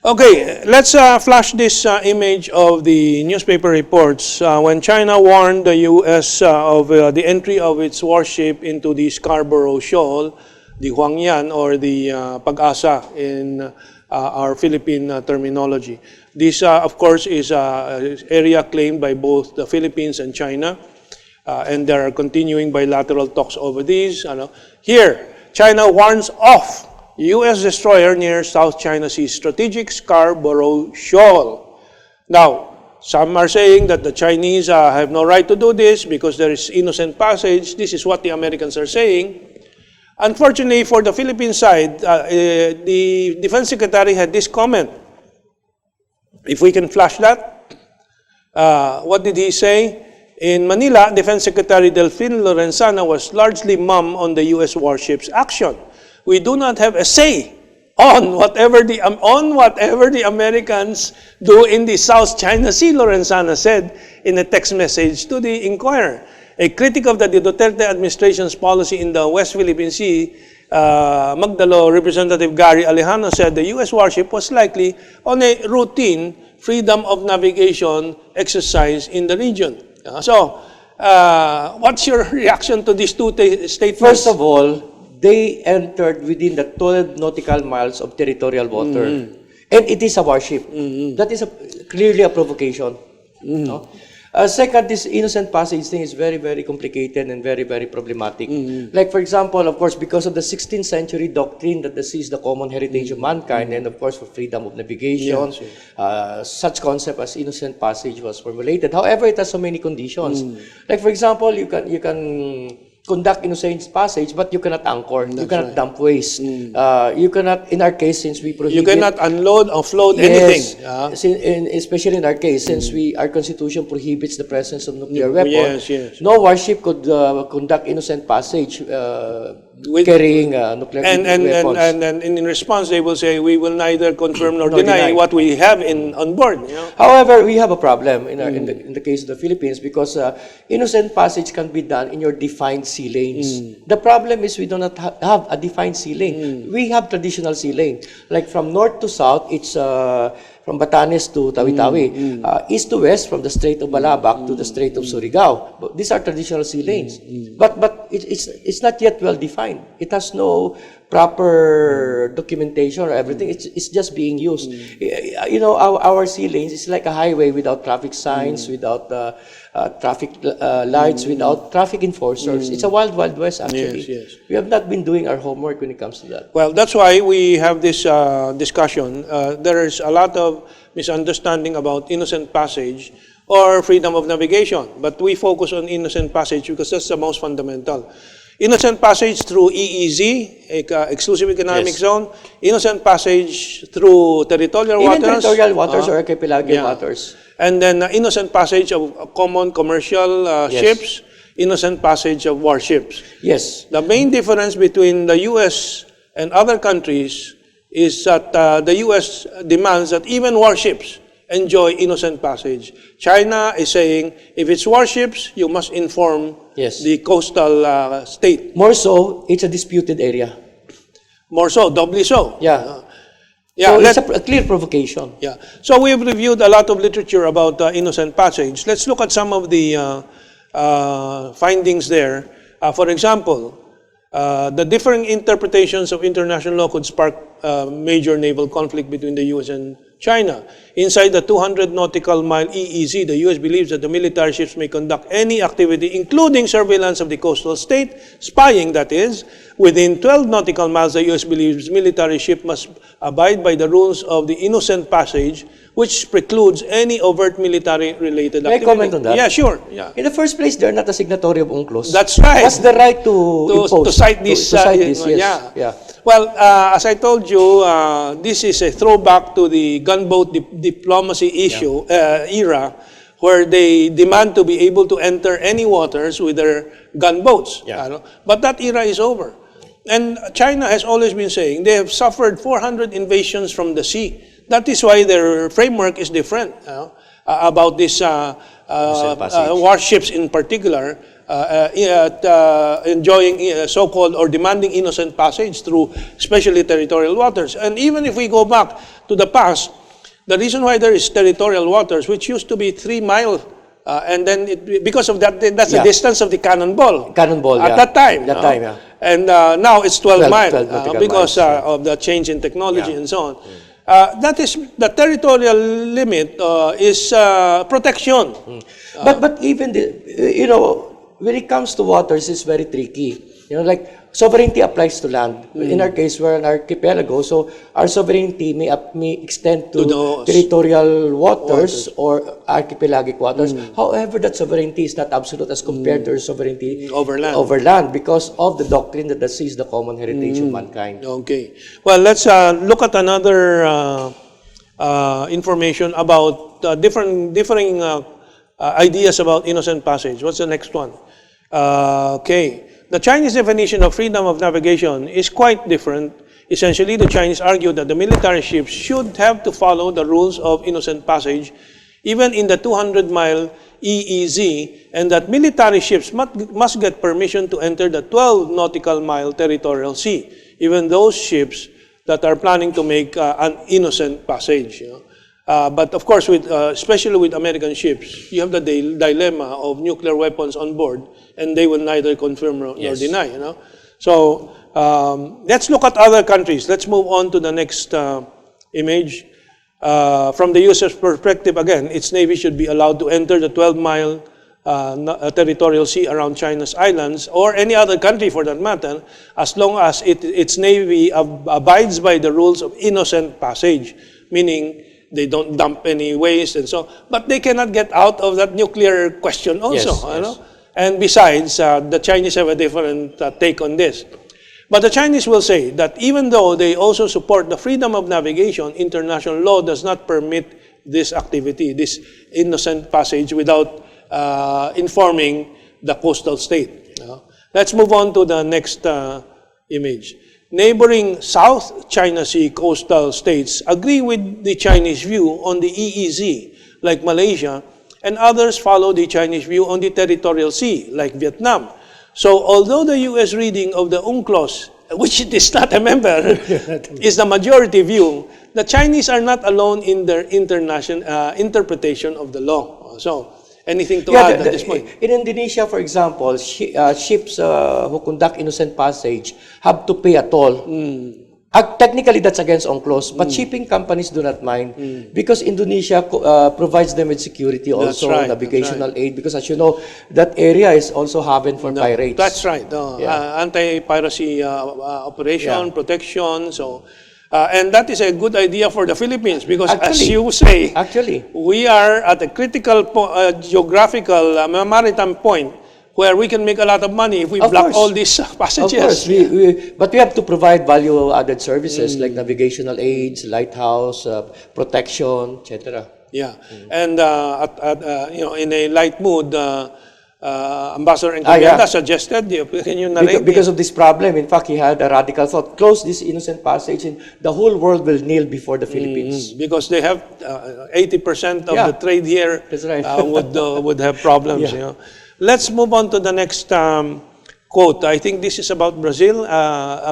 Okay, let's flash this image of the newspaper reports. When China warned the U.S. Of the entry of its warship into the Scarborough Shoal, the Huangyan or the Pag-asa in our Philippine terminology. This, of course, is an area claimed by both the Philippines and China, and there are continuing bilateral talks over these. Here, China warns off U.S. destroyer near South China Sea, strategic Scarborough Shoal. Now, some are saying that the Chinese have no right to do this because there is innocent passage. This is what the Americans are saying. Unfortunately, for the Philippine side, the Defense Secretary had this comment. If we can flash that. What did he say? In Manila, Defense Secretary Delfin Lorenzana was largely mum on the U.S. warship's action. We do not have a say on whatever the Americans do in the South China Sea, Lorenzana said in a text message to the Inquirer. A critic of the Duterte administration's policy in the West Philippine Sea, Magdalo Representative Gary Alejano said the U.S. warship was likely on a routine freedom of navigation exercise in the region. What's your reaction to these two statements? First of all, they entered within the 12 nautical miles of territorial water. And it is a warship. That is clearly a provocation. No? Second, this innocent passage thing is very, very complicated and very, very problematic. Like, for example, of course, because of the 16th century doctrine that the sea is the common heritage of mankind, and of course, for freedom of navigation, such concept as innocent passage was formulated. However, it has so many conditions. Like, for example, you can conduct innocent passage, but you cannot anchor. You cannot dump waste. You cannot, in our case, since we prohibit... You cannot unload, offload anything. Especially in our case, since our Constitution prohibits the presence of nuclear weapons, no warship could conduct innocent passage carrying nuclear weapons. And in response, they will say, we will neither confirm nor deny what we have on board. You know? However, we have a problem in the case of the Philippines because innocent passage can be done in your defined sea lanes. The problem is we do not have a defined sea lane. We have traditional sea lane. Like from north to south, it's from Batanes to Tawi-Tawi. East to west, from the Strait of Balabac to the Strait of Surigao. But these are traditional sea lanes. But it's not yet well defined. It has no proper documentation or everything. It's just being used. You know, our sea lanes is like a highway without traffic signs, without traffic lights, without traffic enforcers. It's a wild, wild west, actually. We have not been doing our homework when it comes to that. Well, that's why we have this discussion. There is a lot of misunderstanding about innocent passage or freedom of navigation. But we focus on innocent passage because that's the most fundamental. Innocent passage through EEZ, exclusive economic zone. Innocent passage through territorial waters. Even territorial waters or archipelago waters. And then innocent passage of common commercial ships. Innocent passage of warships. Yes. The main difference between the U.S. and other countries is that the U.S. demands that even warships enjoy innocent passage. China is saying, if it's warships, you must inform the coastal state. More so, it's a disputed area. More so, doubly so. So it's a clear provocation. So we've reviewed a lot of literature about innocent passage. Let's look at some of the findings there. For example, the differing interpretations of international law could spark major naval conflict between the U.S. and China. Inside the 200 nautical mile EEZ, the U.S. believes that the military ships may conduct any activity, including surveillance of the coastal state, spying, that is. Within 12 nautical miles, the U.S. believes military ship must abide by the rules of the innocent passage, which precludes any overt military-related activity. May I comment on that? Yeah, sure. In the first place, they're not a signatory of UNCLOS. That's right. What's the right to cite this? Well, as I told you, this is a throwback to the gunboat diplomacy issue era, where they demand to be able to enter any waters with their gunboats. But that era is over. And China has always been saying they have suffered 400 invasions from the sea. That is why their framework is different about this warships in particular. enjoying so-called or demanding innocent passage through especially territorial waters. And even if we go back to the past, the reason why there is territorial waters, which used to be 3 mile, and then because of that, that's the distance of the cannonball. Cannonball, at that time. And now it's 12 miles because of the change in technology and so on. That is the territorial limit is protection. But even when it comes to waters, it's very tricky. Like sovereignty applies to land. In our case, we're an archipelago, so our sovereignty may extend to territorial waters or archipelagic waters. However, that sovereignty is not absolute as compared to our sovereignty over land because of the doctrine that the sea is the common heritage of mankind. Okay. Well, let's look at another information about differing ideas about innocent passage. What's the next one? Okay. The Chinese definition of freedom of navigation is quite different. Essentially, the Chinese argue that the military ships should have to follow the rules of innocent passage, even in the 200-mile EEZ, and that military ships must get permission to enter the 12 nautical mile territorial sea, even those ships that are planning to make an innocent passage. But of course, especially with American ships, you have the dilemma of nuclear weapons on board, and they will neither confirm nor deny. So let's look at other countries. Let's move on to the next image. From the user's perspective, again, its navy should be allowed to enter the 12-mile territorial sea around China's islands, or any other country for that matter, as long as its navy abides by the rules of innocent passage, meaning they don't dump any waste and so, but they cannot get out of that nuclear question also. And besides, the Chinese have a different take on this. But the Chinese will say that even though they also support the freedom of navigation, international law does not permit this activity, this innocent passage, without informing the coastal state. Let's move on to the next image. Neighboring South China Sea coastal states agree with the Chinese view on the EEZ, like Malaysia, and others follow the Chinese view on the territorial sea, like Vietnam. So although the U.S. reading of the UNCLOS, which it is not a member, is the majority view, the Chinese are not alone in their international interpretation of the law. So anything to add at this point? In Indonesia, for example, ships who conduct innocent passage have to pay a toll. Technically, that's against UNCLOS, but shipping companies do not mind because Indonesia provides them with security also, navigational aid, because as you know, that area is also haven for pirates. That's right. Anti-piracy operation, protection. So, and that is a good idea for the Philippines because, as you say, we are at a critical geographical maritime point where we can make a lot of money if we block all these passages. Of course, but we have to provide value-added services like navigational aids, lighthouse, protection, etc. And in a light mood, Ambassador Encomienda suggested, can you narrate? Because of this problem, in fact, he had a radical thought: close this innocent passage, and the whole world will kneel before the Philippines. Because they have 80% of the trade here. That's right. would have problems. Let's move on to the next quote. I think this is about Brazil,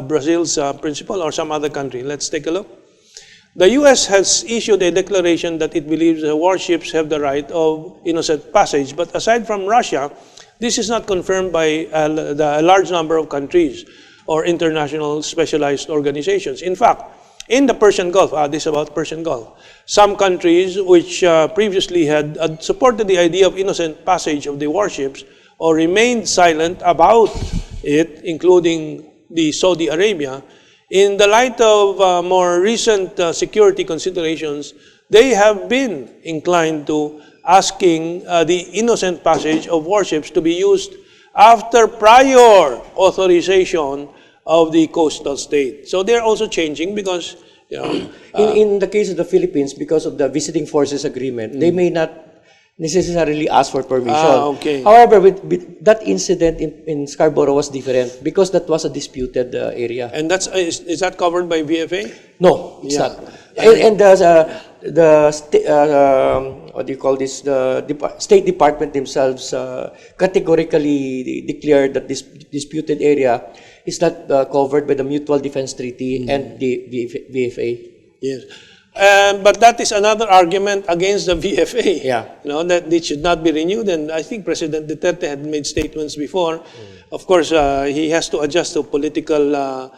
Brazil's principle, or some other country. Let's take a look. The U.S. has issued a declaration that it believes the warships have the right of innocent passage, but aside from Russia, this is not confirmed by a large number of countries or international specialized organizations. In fact, in the Persian Gulf, this is about Persian Gulf, some countries which previously had supported the idea of innocent passage of the warships or remained silent about it, including the Saudi Arabia, in the light of more recent security considerations, they have been inclined to asking the innocent passage of warships to be used after prior authorization of the coastal state. So they're also changing because, in the case of the Philippines, because of the visiting forces agreement, they may not necessarily ask for permission. Okay. However, with that incident in Scarborough was different because that was a disputed area. And that's is that covered by VFA? No, it's Yeah. not. And what do you call this? The State Department themselves categorically declared that this disputed area is not covered by the Mutual Defense Treaty and the VFA. Yes. But that is another argument against the VFA. Yeah. That it should not be renewed. And I think President Duterte had made statements before. Of course, he has to adjust to political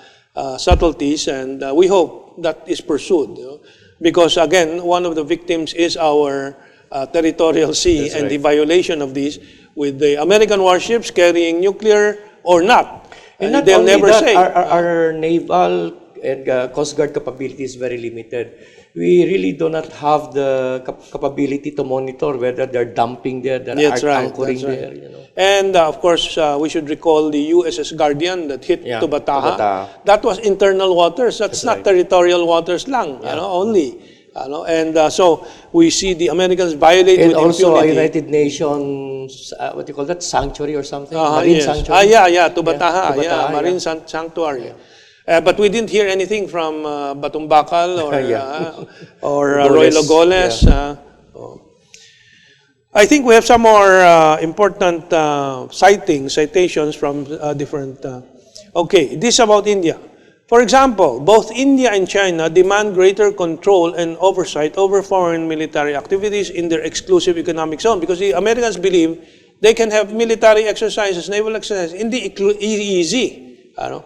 subtleties, and we hope that is pursued. Because again, one of the victims is our territorial sea. That's and right. the violation of this with the American warships carrying nuclear or not. And not they'll only never that, say. our naval and Coast Guard capability is very limited. We really do not have the capability to monitor whether they're dumping there, they're anchoring there. And of course, we should recall the USS Guardian that hit Tubataha. That was internal waters. That's not territorial waters lang, only. And so we see the Americans violate And with also impunity. a United Nations, what do you call that, sanctuary or something? Marine sanctuary. Tubataha, Tubataha, Marine Sanctuary. But we didn't hear anything from Batumbakal or Roy Logoles. I think we have some more important citations from different... Okay, this about India. For example, both India and China demand greater control and oversight over foreign military activities in their exclusive economic zone because the Americans believe they can have military exercises, naval exercises in the EEZ.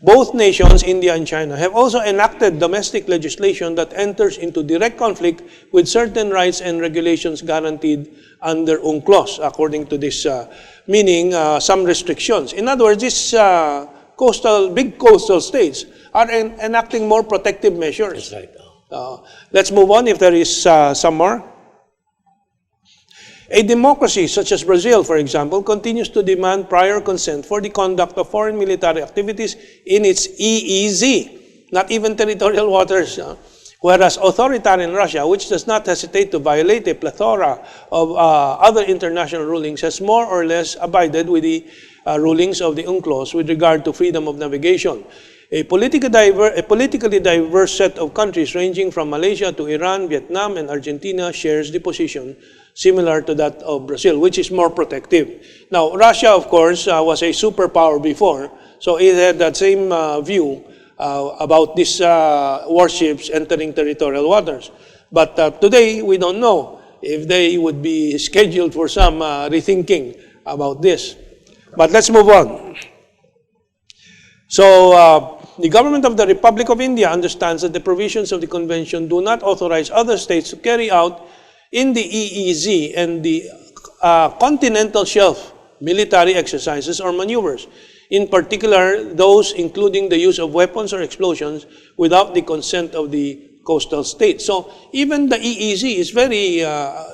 Both nations, India and China, have also enacted domestic legislation that enters into direct conflict with certain rights and regulations guaranteed under UNCLOS, according to this, meaning some restrictions. In other words, these big coastal states are enacting more protective measures. That's right. Let's move on if there is some more. A democracy such as Brazil, for example, continues to demand prior consent for the conduct of foreign military activities in its EEZ, not even territorial waters. Whereas authoritarian Russia, which does not hesitate to violate a plethora of other international rulings, has more or less abided with the rulings of the UNCLOS with regard to freedom of navigation. A politically diverse set of countries ranging from Malaysia to Iran, Vietnam, and Argentina shares the position similar to that of Brazil, which is more protective. Now, Russia, of course, was a superpower before, so it had that same view about these warships entering territorial waters. But today, we don't know if they would be scheduled for some rethinking about this. But let's move on. So, the government of the Republic of India understands that the provisions of the convention do not authorize other states to carry out in the EEZ and the continental shelf military exercises or maneuvers, in particular those including the use of weapons or explosions without the consent of the coastal states. So even the EEZ is very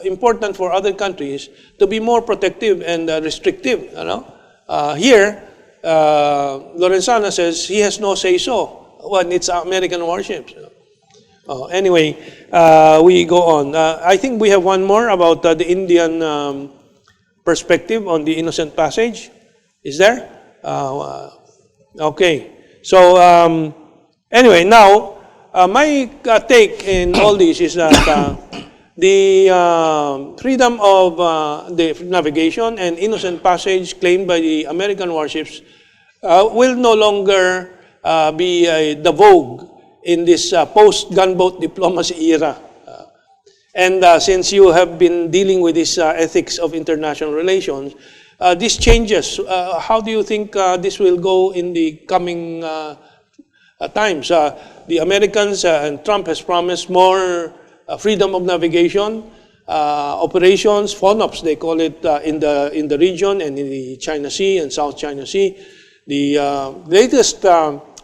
important for other countries to be more protective and restrictive. Here, Lorenzana says he has no say-so when it's American warships. Anyway, we go on. I think we have one more about the Indian perspective on the Innocent Passage. Is there? Okay. So, anyway, now, my take in all this is that the freedom of the navigation and innocent passage claimed by the American warships will no longer be the vogue in this post-gunboat diplomacy era. And since you have been dealing with this ethics of international relations, this changes. How do you think this will go in the coming times? The Americans and Trump has promised more freedom of navigation, operations, FONOPs, they call it, in the region and in the China Sea and South China Sea. The latest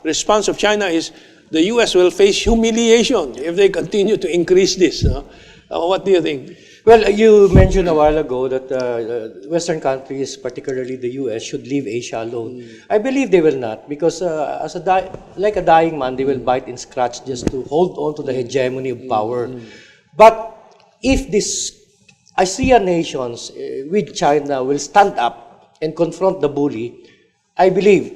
response of China is the U.S. will face humiliation if they continue to increase this. What do you think? Well, you mentioned a while ago that Western countries, particularly the U.S., should leave Asia alone. I believe they will not, because like a dying man, they will bite and scratch just to hold on to the hegemony of power. But if this ASEAN nations with China will stand up and confront the bully, I believe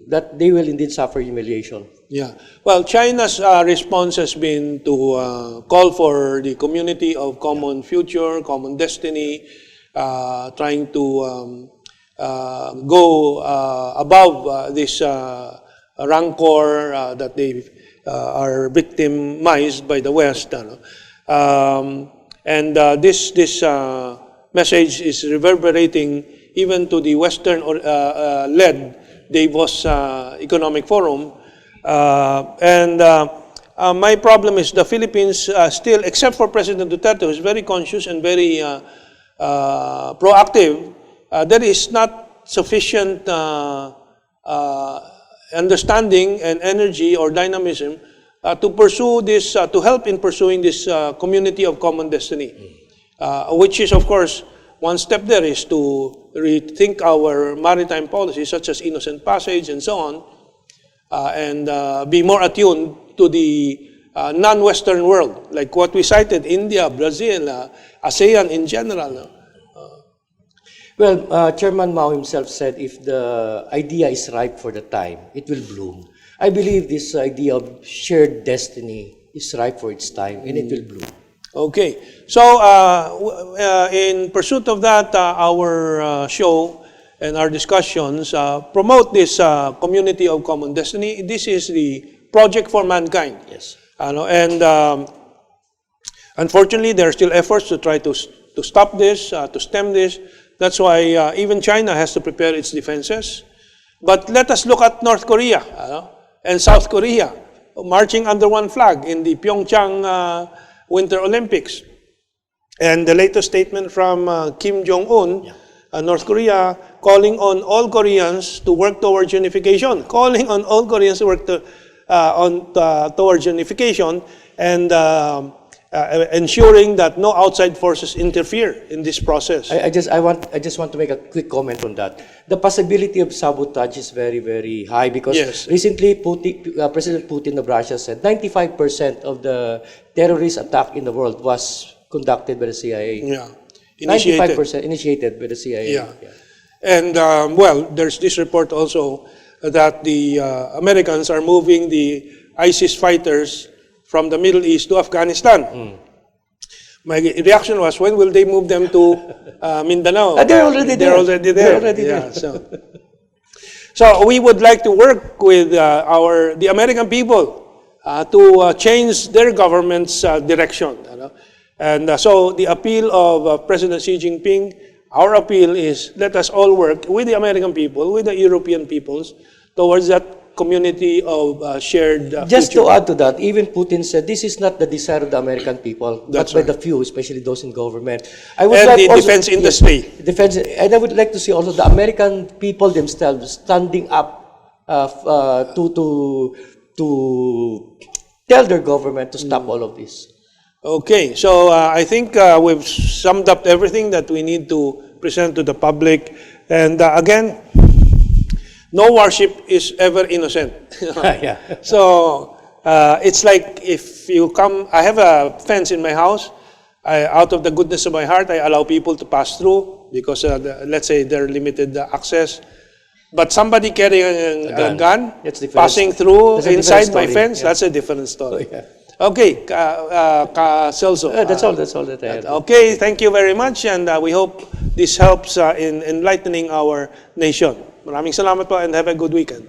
that they will indeed suffer humiliation. Yeah. Well, China's response has been to call for the community of common future, common destiny, trying to go above this rancor that they are victimized by the West. This message is reverberating even to the Western-led Davos Economic Forum. My problem is the Philippines still, except for President Duterte, who is very conscious and very proactive, there is not sufficient understanding and energy or dynamism to pursue this, to help in pursuing this community of common destiny, which is, of course, one step there is to rethink our maritime policies, such as innocent passage and so on, and be more attuned to the non-Western world, like what we cited, India, Brazil, ASEAN in general. Well, Chairman Mao himself said if the idea is ripe for the time, it will bloom. I believe this idea of shared destiny is ripe for its time, and it will bloom. Okay. So, in pursuit of that, our show and our discussions promote this community of common destiny. This is the project for mankind. Yes. Unfortunately, there are still efforts to try to stop this, to stem this. That's why even China has to prepare its defenses. But let us look at North Korea and South Korea marching under one flag in the Pyeongchang Winter Olympics. And the latest statement from Kim Jong-un, North Korea, calling on all Koreans to work towards unification. Calling on all Koreans to work towards unification and ensuring that no outside forces interfere in this process. I just want to make a quick comment on that. The possibility of sabotage is very, very high because recently President Putin of Russia said 95% of the terrorist attack in the world was conducted by the CIA. Yeah. 95% initiated by the CIA. Yeah. And well, there's this report also that the Americans are moving the ISIS fighters from the Middle East to Afghanistan. My reaction was, when will they move them to Mindanao? They're already there. They're already there. They're already there. So we would like to work with the American people to change their government's direction. And so the appeal of President Xi Jinping, our appeal is, let us all work with the American people, with the European peoples, towards that community of shared Just future. to add to that, even Putin said this is not the desire of the American people, That's but by right. the few, especially those in government. I would And like the also, defense industry. Yes, defense, and I would like to see also the American people themselves standing up to tell their government to stop all of this. Okay, so I think we've summed up everything that we need to present to the public. And again, no warship is ever innocent. Yeah. So it's like if you come, I have a fence in my house. Out of the goodness of my heart, I allow people to pass through because let's say they're limited access. But somebody carrying a gun passing through inside my fence, that's a different story. Yeah. Okay, Celso. That's all that I have. Okay, thank you very much, and we hope this helps in enlightening our nation. Maraming salamat po and have a good weekend.